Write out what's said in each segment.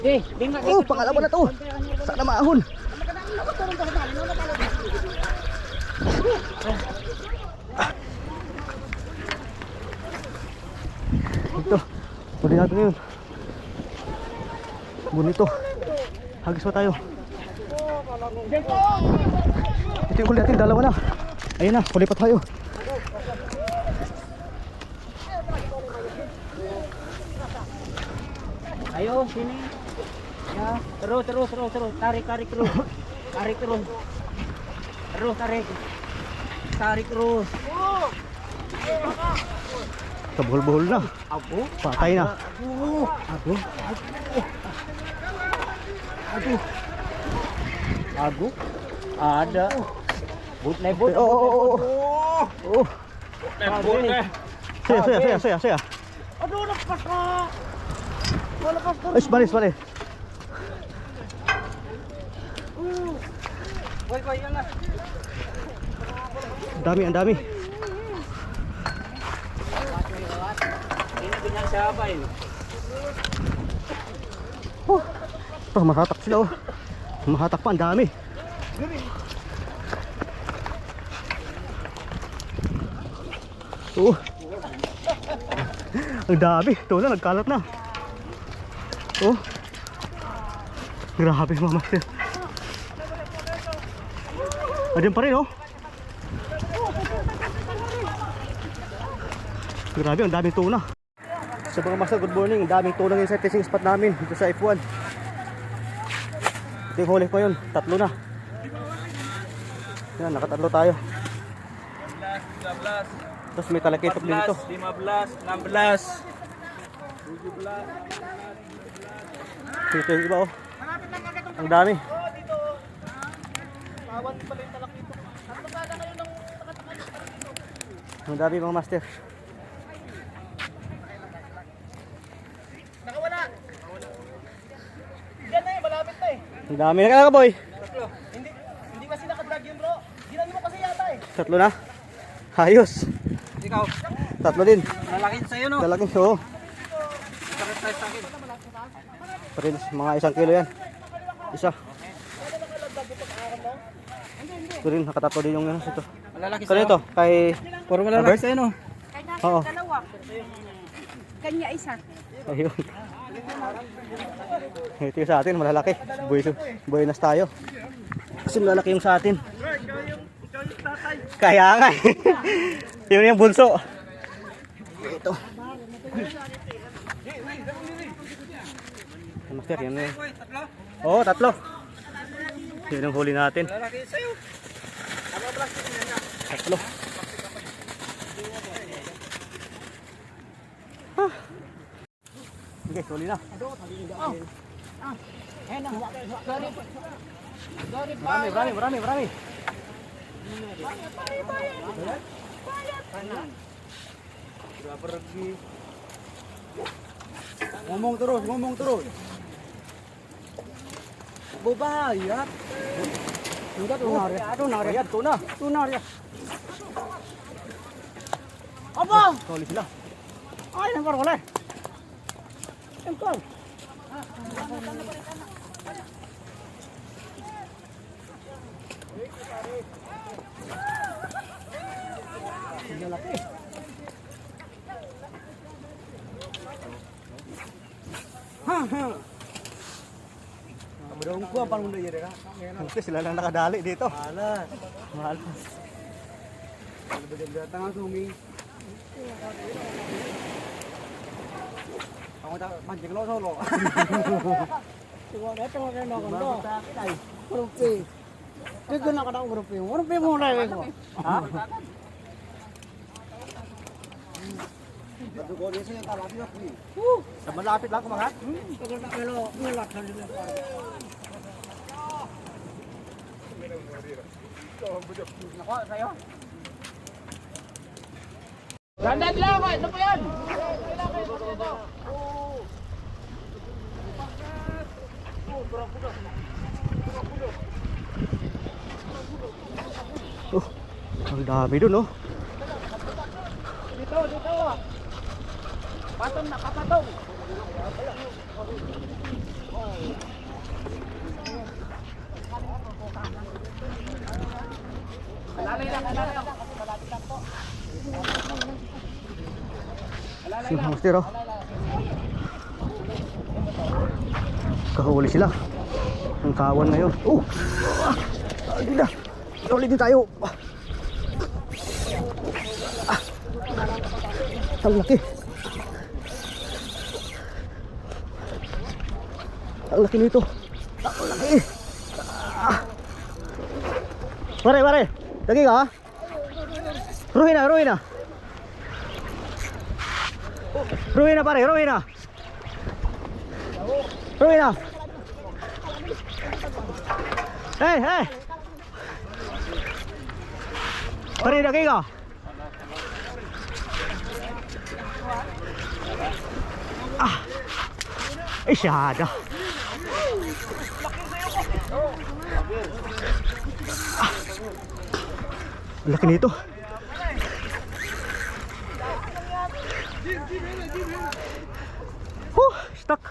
Oh, pangalawa na to. Sana maahon. Ito, huli natin yun. Bonito. Hagis pa tayo. Ito yung huli natin, dalawa na. Ayun na, huli pa tayo. Ayo, sini. Ya, terus. Tarik terus. Tarik terus. Terus tarik. Tarik terus. Kabuhol-buhol na. Aduh. Patay na. Aduh. Ada. But naik but. Oh. Naik but deh. Saya. Aduh, lepas kak. Lepas kak. Balik. Boy, yan na. Ang dami. Ini punya siapa ini? Mahatak sila oh. Mahatak pa, ang dami. Ang dami. Ito na, nagkalat na. Grabe mga master. Adiyan pa rin oh. Grabe, ang daming tuna. Sa mga master, good morning. Ang daming tuna ngayon sa fishing spot namin dito sa F1. Ito yung huli ko yun, 3 na. Yan, nakatatlo tayo. 15, Tapos may talakitok din dito. 15, 16, 17. Dito yung iba oh. Ang dami. Ang dami mga master. Nakawala. Yan na malapit na Ang dami na ka boy. Hindi kasi naka-vlog yun bro. Ginano mo kasi yata 3 na. Ayos. Ikaw, 3 din. lalaking sa'yo no? Dalaking so. Sakit tayo sa akin. Pares mga 1 kilo yan. Isa. Ito rin, nakatatlo din yung yan. Ito. Malalaki Kano ito? Kay Puro malalaki sa'yo no? Oo. Dalawa. Kanya isa. Ayun. Ito yung sa atin, malalaki. Buenas tayo. Kasi malalaki yung sa atin. Kaya nga eh. Yun yung bunso. Ito. Master, yan na yun. Oo, 3. Yun ang huli natin. 3. Okay, huli na. Marami. Ngomong terus. Bubayat. Enggak tunar ya. Tunar ya. Apa? Huli sila. Ay, nangkor ko lang. Nangkor. Malaki. Berong ko parang udah ya. Ito sila lang nakadali dito. Mahal. Datang ang sumi. Ako ta pancing lo solo. Tuwa datang ka na kondo. Grupi. Tigo na ka daw grupi. Grupi mo na ko. Ha? Ko din sa kalapit ako. Sa malapit lang kumagat. Tagal na kilo nilat na din. Nako, sayo. Gandad lang, ano po yan? Ang dami dun oh. Dito. Patong na kapatong. Si Master, oh. Kahuli sila. Ang kawan ngayon. Oh! Gila! Ulit din tayo. Ang laki. Ang laki nito. Ang laki. Pare, pare. Lagi ka, ha? Ruhin na, ruhin na. Ruhin na, pare, ruhin na. Ruhin na. Hey, hey. Pare, lagi ka. Isyada. Ang laki nito. Stuck.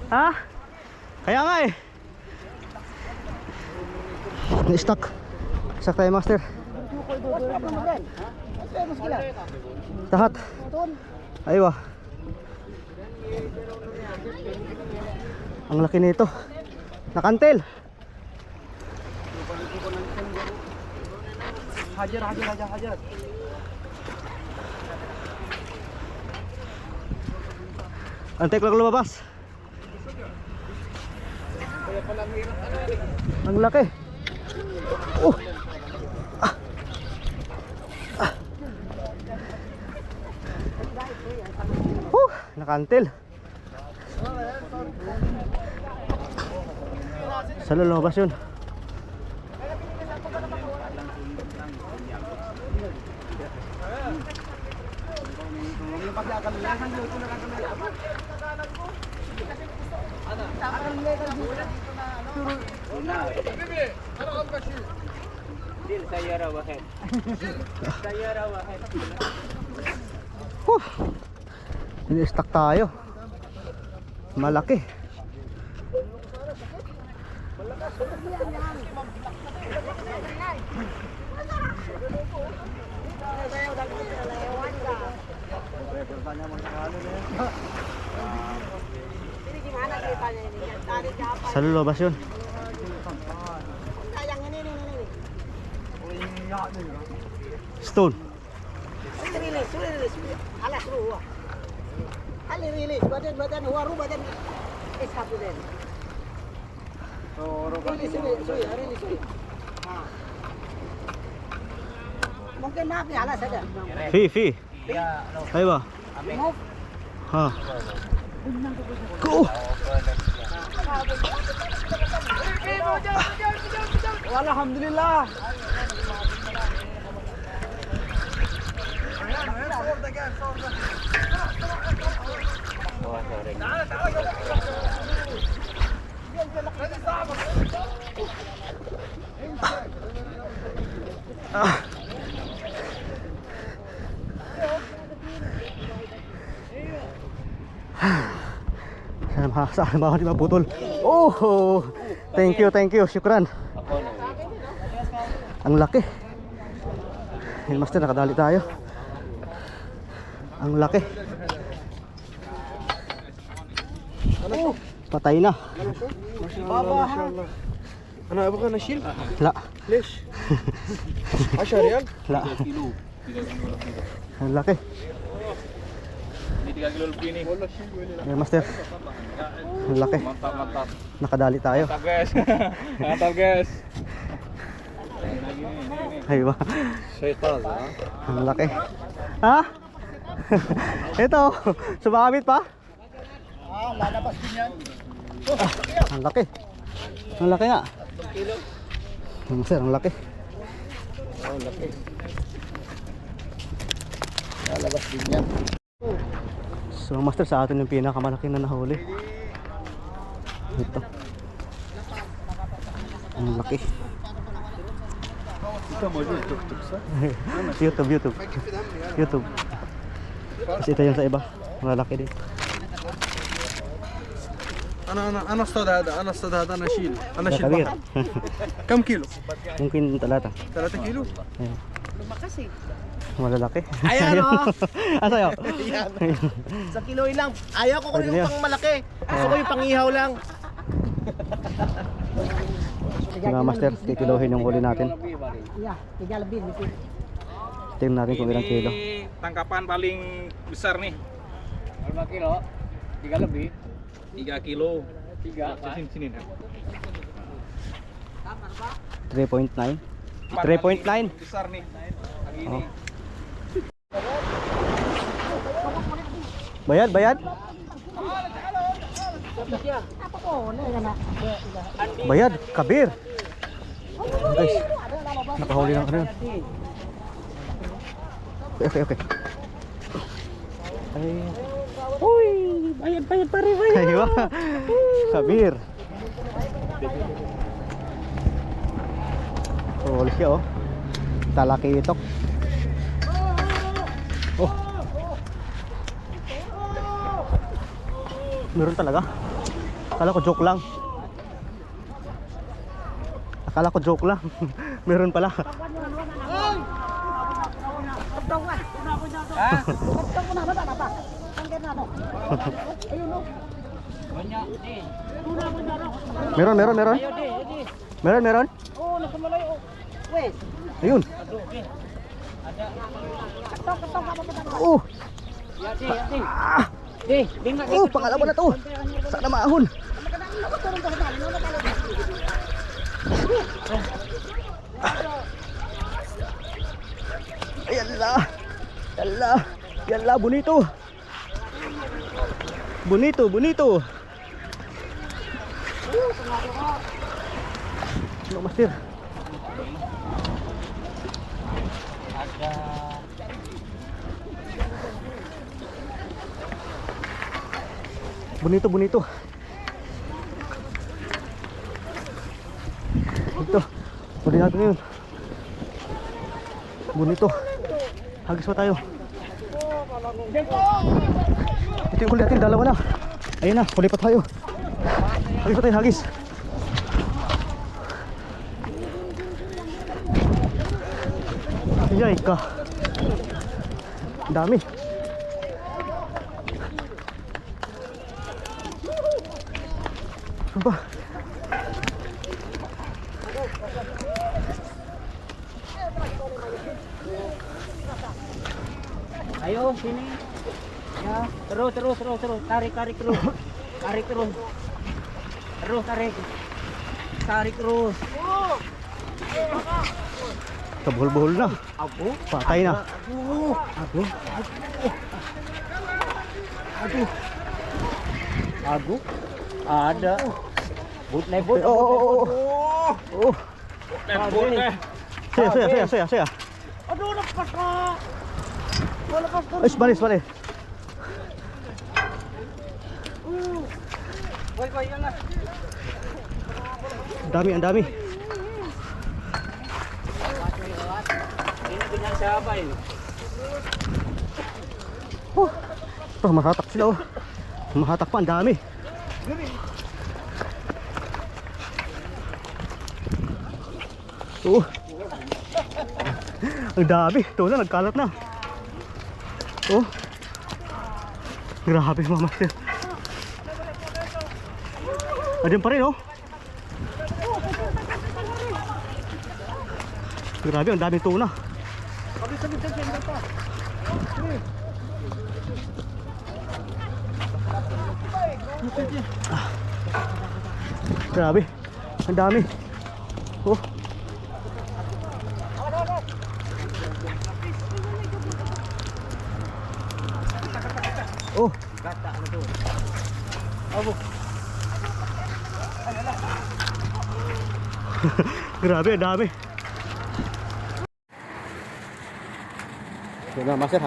Ha? Kaya nga eh. Na-stuck. Stuck tayo, Master. Tahat. Aywa. Ang laki nito. Nakantel. Hajar, hajar, hajar, hajar. Antek lang lumabas. Ang laki. Nakantil. Sa lumabas yun. Ini-stuck tayo. Malaki. Sa lulobas yun. Stone. Rilis, badan waru badan satu den. Rilis. Mungkin maaf ya alas ada. Fi. Ayo ba? Ha. Go. Alhamdulillah. Saan ba ako di maputol? Oh, thank you, syukran. Ang laki. Hey, Master, nakadali tayo. Ang laki. Patay na. Ano ba ka na shield? La. Lesh. Asya real? La. Ang laki. Hey, Master. Ang laki. Nakadali tayo. Mantap guys. Ay ba? Setal ha. Ang laki. Ha? Ito, sumakamit pa? Lalabas din yan. Ang laki. Ang laki nga. Sir, ang laki. Ang laki. Lalabas din yan. So, Master, sa atin yung pinakamalaki na nahuli. Ito. Ang laki. YouTube, YouTube. YouTube. Kasi ito yung sa iba. Malalaki din. انا اصطاد هذا انا اصطاد هذا انا اشيل انا اشيل كبير. بحر كم كيلو؟ Mungkin 3. 3 كيلو؟ Lumakas eh. Malalaki. Ayan o. Asa yun? Sa kiloy lang. Ayaw ko Pwede na yung yan. pang malaki. Gusto ko yung pangihaw lang. Mga master, kikilohin yung huli natin. Yeah, tiga lebih. Tingnan natin kung ilang kilo. Tangkapan paling besar nih. Berapa kilo? 3 lebih. 3 kilo. 3 apa? Sini nah. 3.9. 3.9. Besar nih. Pagi ini. Oh. Bayad, bayad. Bayad, kabir. Guys, nakahuli lang ano yun. Okay, okay. Ay. Uy, bayad pare bayad. Aywa. Kabir. Huli siya oh. Talaki itok. Oh. Meron talaga. Akala ko joke lang. Akala ko joke lang. Meron pala. Meron, meron, meron. Meron, meron. Oh, nasa malayo. Wes. Ayun. Oh. Oh, pangalawa na to. Sana maahon. Ayala. Yalla. Yalla, bonito. Bonito, bonito. No, master. Bonito, bonito. Ito. Huli natin yun. Bonito. Hagis pa tayo. Ito yung huli natin, dalawa na. Ayun na, huli pa tayo. Hagis pa tayo, hagis. Yay ka. Dami. Apa? Ayo sini. Ya, terus. Tarik terus. Tarik terus. Terus tarik. Tarik terus. Kabuhol-buhol na. Abu. Patay na. Abu. Abu. Ada. But na but. Oh. Saya. Aduh, lepas ka. Lepas ka. Ay, balis. Boy, yan na. Ang dami. Ini punya siapa ini? Mahatak sila oh. Mahatak pa, ang dami. Oh. Ang dami. Ito na, nagkalat na. Oh. Grabe mga master. Adyan pa rin oh. Grabe, ang daming tuna. Grabe, ang dami. Oh. Oh. Grabe, ang dami. Yun na, master,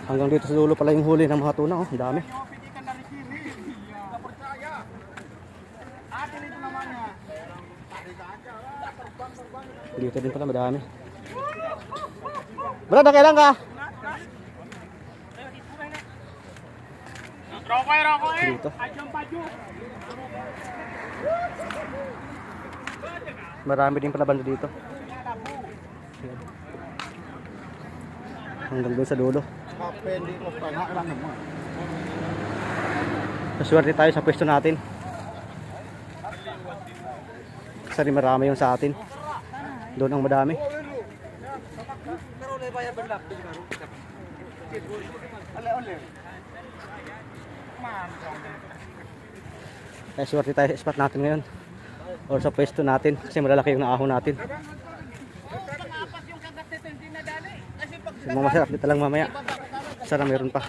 hanggang dito sa dulo pala yung huli ng mga tuna oh, ang dami. Dito din pala madami. Brad, kailan ka? Dito. Marami din pala banda dito. Hanggang doon sa dulo. Swerte tayo sa pwesto natin. Kasi marami yung sa atin. Doon ang madami. Kaya swerte tayo sa spot natin ngayon. O sa pwesto natin. Kasi malalaki yung naahon natin. So, mga masarap dito lang mamaya. Sana meron pa.